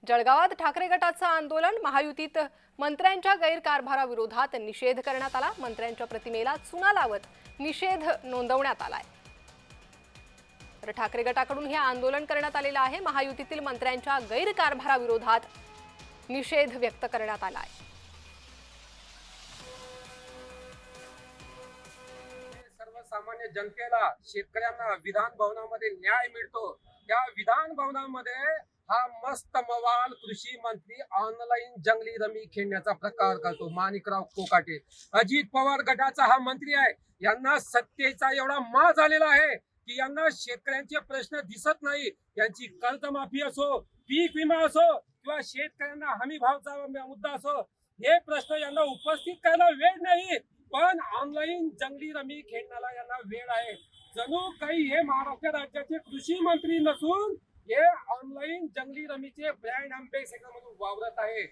जळगावात ठाकरे गटाचं आंदोलन, महायुतीत मंत्र्यांच्या गैरकारभाराविरोधात निषेध करण्यात आला। मंत्र्यांच्या प्रतिमेला चुना लावत निषेध नोंदवण्यात आलाय। तर ठाकरे गटाकडून हे आंदोलन करण्यात आलेलं आहे। महायुतीतील मंत्र्यांच्या गैरकारभाराविरोधात निषेध व्यक्त करण्यात आलाय। सर्वसामान्य जनतेला, शेतकऱ्यांना विधान भवनामध्ये न्याय मिळतो। त्या विधान भवनामध्ये हा मस्त मवाल कृषी मंत्री ऑनलाईन जंगली रमी खेळण्याचा प्रकार करतो। माणिकराव कोकाटे अजित पवार गटाचा हा मंत्री आहे। यांना सत्तेचा एवढा माज झालेला आहे की यांना शेतकऱ्यांचे प्रश्न दिसत नाही। यांची कर्जमाफी असो, पीक विमा असो किंवा शेतकऱ्यांना हमी भावाचा मुद्दा असो, हे प्रश्न यांना उपस्थित करायला वेळ नाही। पण ऑनलाईन जंगली रमी खेळण्याला यांना वेळ आहे। जणू काही हे महाराष्ट्र राज्याचे कृषी मंत्री नसून हे ऑनलाईन जंगली रमीचे ब्रँड अँबॅसेडर म्हणून वावरत आहे।